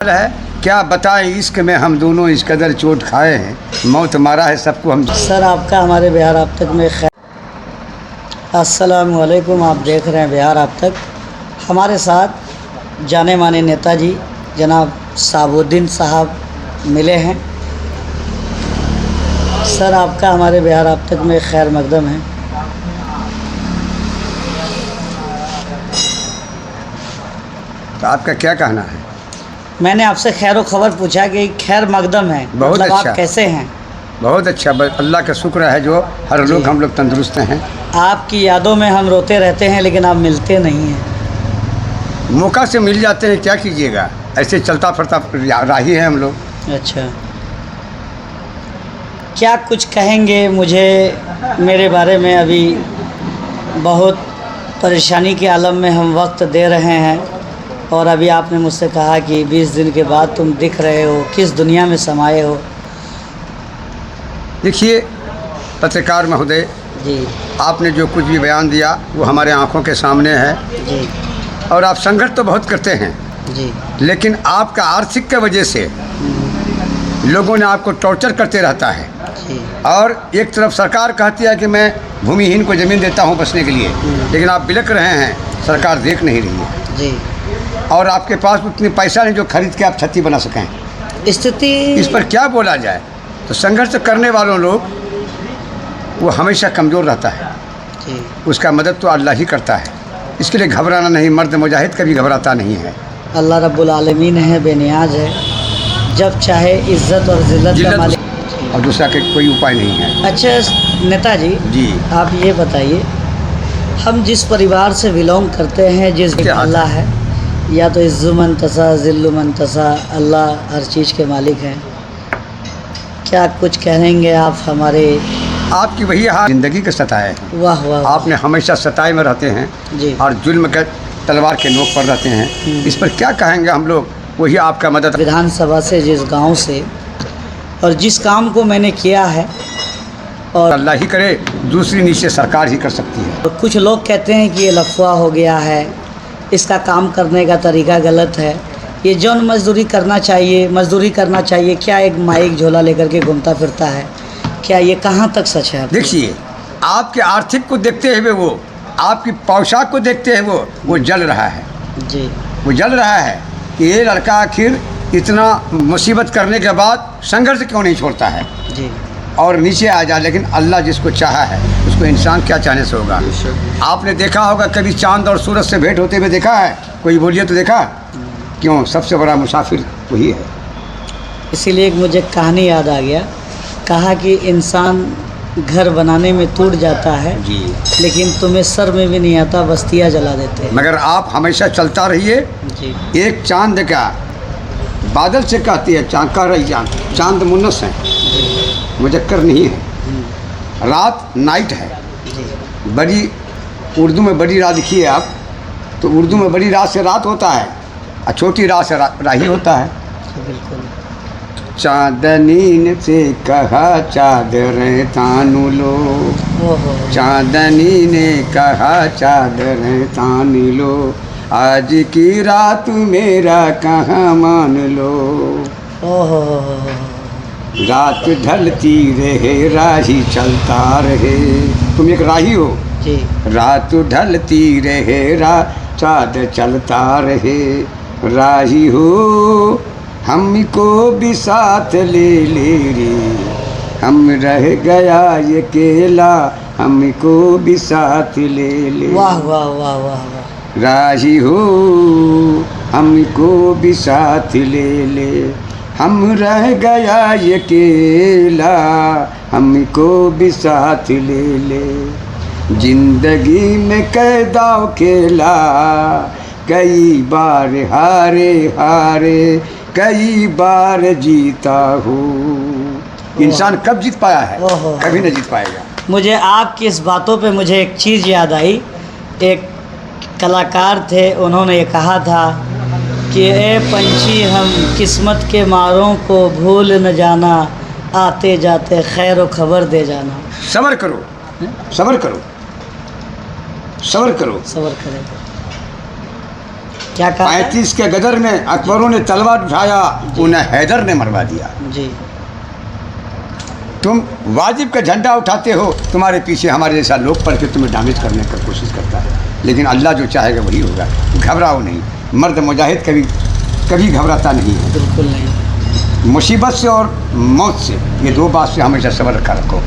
है क्या बताएं, इश्क में हम दोनों इस कदर चोट खाए हैं, मौत मारा है सबको हम। सर आपका हमारे बिहार आप तक में खैर। अस्सलाम वालेकुम, आप देख रहे हैं बिहार आप तक। हमारे साथ जाने माने नेताजी जनाब साबुद्दीन साहब मिले हैं। सर आपका हमारे बिहार आप तक में खैर मकदम है। तो आपका क्या कहना है? मैंने आपसे खैर खबर पूछा कि खैर मकदम है, बहुत मतलब अच्छा। आप कैसे हैं? बहुत अच्छा, अल्लाह का शुक्र है जो हर लोग हम लोग तंदुरुस्त हैं। आपकी यादों में हम रोते रहते हैं लेकिन आप मिलते नहीं हैं। मौका से मिल जाते हैं, क्या कीजिएगा, ऐसे चलता फिरता राही है हम लोग। अच्छा, क्या कुछ कहेंगे मुझे मेरे बारे में? अभी बहुत परेशानी के आलम में हम वक्त दे रहे हैं और अभी आपने मुझसे कहा कि 20 दिन के बाद तुम दिख रहे हो, किस दुनिया में समाये हो? देखिए पत्रकार महोदय जी आपने जो कुछ भी बयान दिया वो हमारे आंखों के सामने है। जी और आप संघर्ष तो बहुत करते हैं, जी लेकिन आपका आर्थिक की वजह से लोगों ने आपको टॉर्चर करते रहता है। जी और एक तरफ सरकार कहती है कि मैं भूमिहीन को ज़मीन देता हूं बसने के लिए, लेकिन आप बिलक रहे हैं, सरकार देख नहीं रही है। जी और आपके पास उतनी पैसा नहीं जो खरीद के आप छत्ती बना सकें। स्थिति इस पर क्या बोला जाए? तो संघर्ष करने वालों लोग वो हमेशा कमज़ोर रहता है, जी उसका मदद तो अल्लाह ही करता है। इसके लिए घबराना नहीं, मर्द मुजाहिद कभी घबराता नहीं है। अल्लाह रब्बुल आलमीन है, बेनियाज है, जब चाहे इज़्ज़त और ज़िल्लत का मालिक। और दूसरा के कोई उपाय नहीं है। अच्छा नेताजी जी आप ये बताइए, हम जिस परिवार से बिलोंग करते हैं, जिस क्या अल्लाह है, या तो इज़्ज़ु मन तसा ज़िल्लु मन तसा, अल्लाह हर चीज़ के मालिक हैं। क्या कुछ कहेंगे आप हमारे? आपकी वही हाल ज़िंदगी के सताए हैं। वाह वाह वाह। आपने हमेशा सताए में रहते हैं जी और जुल्म के तलवार के नोक पर रहते हैं। इस पर क्या कहेंगे हम लोग? वही आपका मदद। विधानसभा से, जिस गांव से और जिस काम को मैंने किया है, और अल्लाह ही करे, दूसरी नीचे सरकार ही कर सकती है। कुछ लोग कहते हैं कि ये लफवा हो गया है, इसका काम करने का तरीका गलत है, ये जौन मजदूरी करना चाहिए, क्या एक माइक झोला लेकर के घूमता फिरता है, क्या ये कहाँ तक सच है? देखिए आपके आर्थिक को देखते हुए, वो आपकी पोशाक को देखते हुए वो जल रहा है। जी वो जल रहा है कि ये लड़का आखिर इतना मुसीबत करने के बाद संघर्ष क्यों नहीं छोड़ता है जी और नीचे आ जाए। लेकिन अल्लाह जिसको चाहा है उसको इंसान क्या चाहने से होगा। आपने देखा होगा कभी चांद और सूरज से भेंट होते हुए देखा है? कोई बोलिए तो देखा? क्यों? सबसे बड़ा मुसाफिर वही है। इसीलिए एक मुझे कहानी याद आ गया, कहा कि इंसान घर बनाने में टूट जाता है जी, लेकिन तुम्हें सर में भी नहीं आता, बस्तियाँ जला देते हैं। मगर आप हमेशा चलता रहिए। जी एक चांद का बादल से कहती है चांद का रही, चांद मुन्नस है, मुजक्कर नहीं है। रात नाइट है। जी बड़ी उर्दू में बड़ी रात लिखी है आप, तो उर्दू में बड़ी रात से रात होता है और छोटी रात से राही होता है। बिल्कुल। चांदनी से कहा चादरें तानू लो, ओहो चांदनी ने कहा चादरें तान लो, आज की रात मेरा कहाँ मान लो। ओहो रात ढलती रहे राही चलता रहे। तुम एक राही हो। जी रात ढलती रहे चाँद चलता रहे, राही हो हमको भी साथ ले ले रे, हम रह गया ये केला हमको भी साथ ले ले। वाह वाह वाह वाह वाह। राही हो हमको भी साथ ले ले, हम रह गया ये केला हमको भी साथ ले ले। जिंदगी में कैदाव खेला, कई बार हारे हारे, कई बार जीता हूँ। इंसान कब जीत पाया है? ओहो। कभी नहीं जीत पाएगा। मुझे आपकी इस बातों पे मुझे एक चीज़ याद आई। एक कलाकार थे, उन्होंने ये कहा था कि ए पंछी हम किस्मत के मारों को भूल न जाना, आते जाते खैर व खबर दे जाना। सब्र करो, सब्र करो, सब्र करो। सब्र करें। क्या कहा? 35 के गदर में अकबरों ने तलवार उठाया, उन्हें हैदर ने मरवा दिया। जी तुम वाजिब का झंडा उठाते हो, तुम्हारे पीछे हमारे जैसा लोग पढ़ के तुम्हें डैमेज करने की कोशिश करता है, लेकिन अल्लाह जो चाहेगा वही होगा। घबराओ नहीं, मर्द मुजाहिद कभी घबराता नहीं है। बिल्कुल नहीं। मुसीबत से और मौत से, ये दो बात से हमेशा सब्र रखा रखो।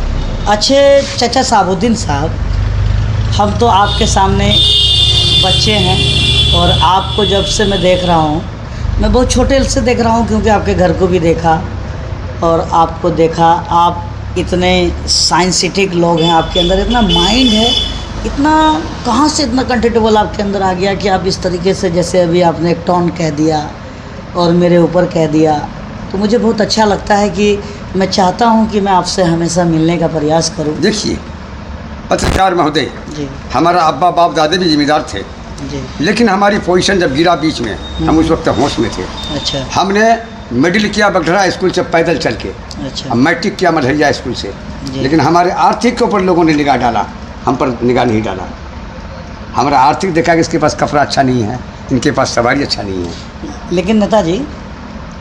अच्छे चाचा साहबुद्दीन साहब, हम तो आपके सामने बच्चे हैं और आपको जब से मैं देख रहा हूँ, मैं बहुत छोटे से देख रहा हूँ, क्योंकि आपके घर को भी देखा और आपको देखा। आप इतने साइंसिटिक लोग हैं, आपके अंदर इतना माइंड है, इतना कहाँ से इतना कंफर्टेबल आपके अंदर आ गया कि आप इस तरीके से, जैसे अभी आपने एक टॉन कह दिया और मेरे ऊपर कह दिया, तो मुझे बहुत अच्छा लगता है कि मैं चाहता हूँ कि मैं आपसे हमेशा मिलने का प्रयास करूँ। देखिए पत्रकार महोदय, जी हमारा अब्बा बाप दादे भी जिम्मेदार थे, जी। लेकिन हमारी पोजीशन जब गिरा बीच में, हम उस वक्त होश में थे। अच्छा हमने मिडिल किया बगढ़ा स्कूल से पैदल चल के, अच्छा। हम मैट्रिक किया मधरिया स्कूल से, जी। लेकिन हमारे आर्थिक के ऊपर लोगों ने निगाह डाला, हम पर निगाह नहीं डाला। हमारा आर्थिक देखा कि इसके पास कपड़ा अच्छा नहीं है, इनके पास सवारी अच्छा नहीं है। लेकिन नेताजी,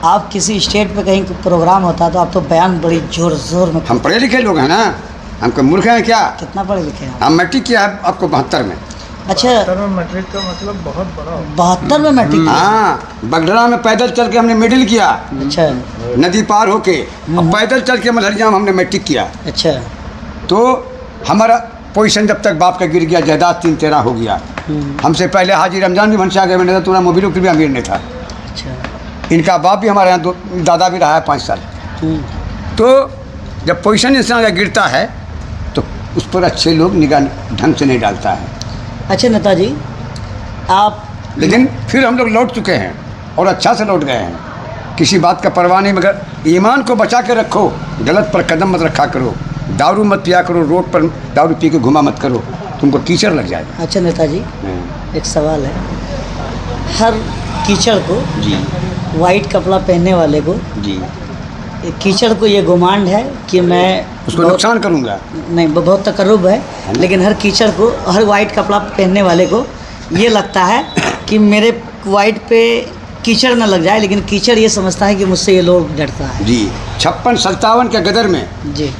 आप किसी स्टेट पे कहीं प्रोग्राम होता तो आप तो बयान बड़ी जोर जोर में। हम पढ़े लिखे लोग हैं ना, हमको मूर्ख हैं क्या? कितना पढ़े लिखे हैं आप? हम मैट्रिक किया है आपको 72 में। अच्छा, मैट्रिक का मतलब बहुत बड़ा। 72 में मैट्रिक किया? हाँ, बगढ़ा में पैदल चल के हमने मिडिल किया, अच्छा नदी पार होके, अब पैदल चल के मधरिया में हमने मैट्रिक किया। अच्छा। तो हमारा पोजीशन जब तक बाप का गिर गया, जायदाद 3-13 हो गया। हमसे पहले हाजी रमजान भी वंशा गए, मैंने तो मोबिलो भी अमीर नहीं था। अच्छा। इनका बाप भी हमारे यहाँ दादा भी रहा है 5 साल। तो जब पोजीशन इंसान का गिरता है तो उस पर अच्छे लोग निगाह ढंग से नहीं डालता है। अच्छा नेताजी, आप लेकिन फिर हम लोग लौट चुके हैं और अच्छा से लौट गए हैं, किसी बात का परवाह नहीं, मगर ईमान को बचा के रखो, गलत पर कदम मत रखा करो, दारू मत पिया करो, रोड पर दारू पी के घुमा मत करो, तुमको कीचड़ लग जाएगा। अच्छा नेताजी, एक सवाल है, हर कीचड़ को जी वाइट कपड़ा पहनने वाले को, जी, कीचड़ को ये गुमांड है कि मैं उसको नुकसान करूँगा। नहीं, बहुत तकर्रुब है, लेकिन हर कीचड़ को, हर वाइट कपड़ा पहनने वाले को ये लगता है कि मेरे वाइट पे कीचड़ न लग जाए, लेकिन कीचड़ ये समझता है कि मुझसे ये लोग डरता है। जी 56-57 के गदर में जी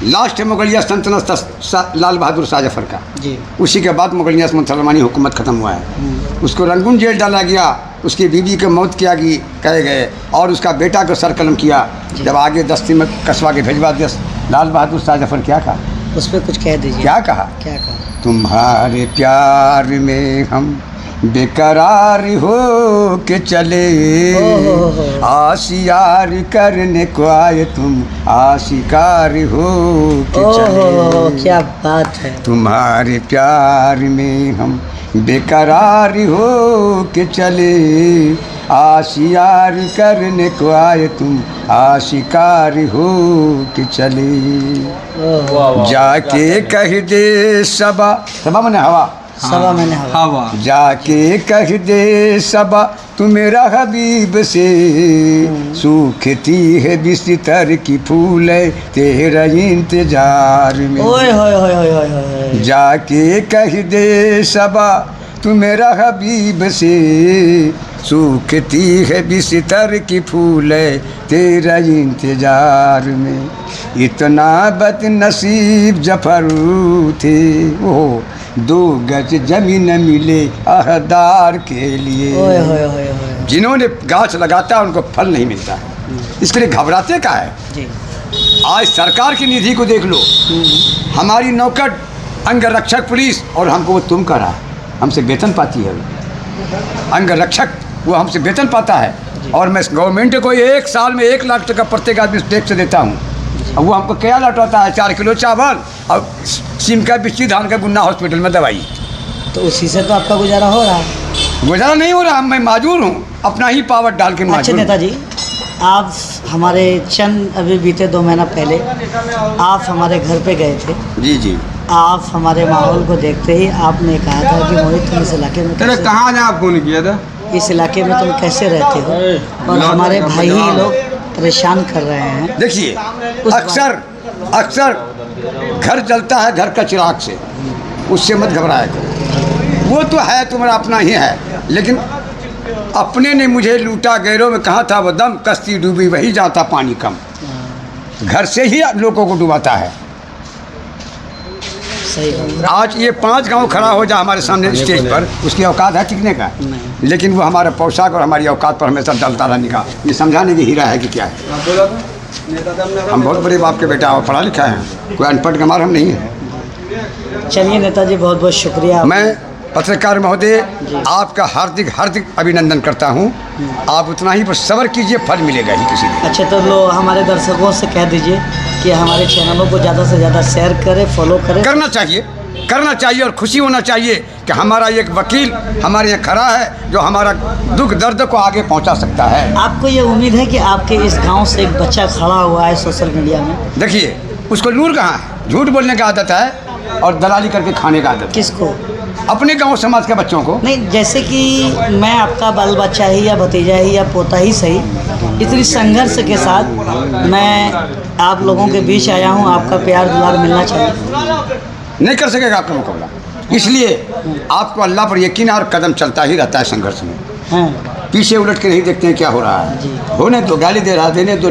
लास्ट है मुगलिया सल्तनत लाल बहादुर शाह जफर का। जी। उसी के बाद मुगलिया मुसलमानी हुकूमत ख़त्म हुआ है। उसको रंगून जेल डाला गया, उसकी बीवी की मौत किया गई कहे गए, और उसका बेटा को सर कलम किया। जब आगे दस्ती में कसवा के भिजवा दिया, लाल बहादुर शाह जफर क्या कहा? उस पर कुछ कह दीजिए। क्या कहा? क्या कहा? तुम्हारे प्यार में हम बेकरार हो के चले, आशियार करने को आए तुम, आशिकार हो के चले। क्या बात है। तुम्हारे प्यार में हम बेकरार हो के चले, आशियार करने को आए तुम, आशिकार हो के चले। जाके कह दे सबा, सबा मने हवा, सवा मैंने हवा, जाके कह दे सबा तू मेरा हबीब से, सूखती है बिस्तर की फूल तेरा इंतजार में। ओए होए होए होए होए होए। जाके कह दे सबा तू मेरा हबीब से, सूखती है बिस्तर की फूल तेरा इंतजार में। इतना बदनसीब जफर थे वो, 2 गज जमीन मिले आहदार के लिए। ओए होए होए होए। जिन्होंने गाछ लगाता है उनको फल नहीं मिलता है, इसके लिए घबराते का है। जी। आज सरकार की निधि को देख लो, हमारी नौकर अंगरक्षक पुलिस, और हमको वो तुम करा, हमसे वेतन पाती है अंगरक्षक, वो हमसे वेतन पाता है, और मैं गवर्नमेंट को 1 साल में 1 लाख टका प्रत्येक आदमी टैक्स देता हूँ। अब वो हमको क्या लौटाता है? 4 किलो चावल और सिम का बिस्की, धान का गुन्ना, हॉस्पिटल में दवाई। तो उसी से तो आपका गुजारा हो रहा है। गुजारा नहीं हो रहा, मैं माजूर हूँ, अपना ही पावर डाल के अच्छा माजूर हूँ। नेताजी, आप हमारे चंद अभी बीते 2 महीना पहले आप हमारे घर पे गए थे। जी जी। आप हमारे माहौल को देखते ही आपने कहा था कि मोहित, तुम इस इलाके में तेरे कहाँ जा फोन किया था? इस इलाके में तुम कैसे रहते हो, और हमारे भाई ही लोग परेशान कर रहे हैं। देखिए, अक्सर घर जलता है घर का चिराग से, उससे मत घबराया करो, वो तो है तुम्हारा अपना ही है, लेकिन अपने ने मुझे लूटा गैरों में कहा था वो दम, कश्ती डूबी वही जाता पानी कम। घर से ही लोगों को डुबाता है। सही बात। आज ये 5 गांव खड़ा हो जा हमारे सामने स्टेज पर, उसकी औकात है टिकने का, नहीं। लेकिन वो हमारे पोशाक और हमारी औकात पर हमेशा डलता रहने का, ये समझाने की हीरा है कि क्या है। हम बहुत बड़े बाप के बेटा और पढ़ा लिखा है, कोई अनपढ़ गंवार हम नहीं है। चलिए नेताजी, बहुत बहुत शुक्रिया। मैं पत्रकार महोदय आपका हार्दिक हार्दिक अभिनंदन करता हूँ। आप उतना ही पर सब्र कीजिए, फल मिलेगा ही किसी दिन। अच्छा, तो लो हमारे दर्शकों से कह दीजिए कि हमारे चैनलों को ज़्यादा से ज़्यादा शेयर करें, फॉलो करें। करना चाहिए और खुशी होना चाहिए कि हमारा एक वकील हमारे यहाँ खड़ा है जो हमारा दुख दर्द को आगे पहुँचा सकता है। आपको ये उम्मीद है कि आपके इस गांव से एक बच्चा खड़ा हुआ है सोशल मीडिया में? देखिए, उसको नूर कहाँ है, झूठ बोलने का आदत है और दलाली करके खाने का आदत है। किसको? अपने गांव समाज के बच्चों को। नहीं, जैसे कि मैं आपका बाल बच्चा ही या भतीजा ही या पोता ही सही, इतनी संघर्ष के साथ मैं आप लोगों के बीच आया हूँ। आपका प्यार दुलार मिलना चाहिए। नहीं कर सकेगा आपका मुकाबला, इसलिए आपको अल्लाह पर यकीन है और कदम चलता ही रहता है संघर्ष में। हाँ पीछे उलट के नहीं देखते हैं क्या हो रहा है। होने दो, गाली दे रहा, देने दो।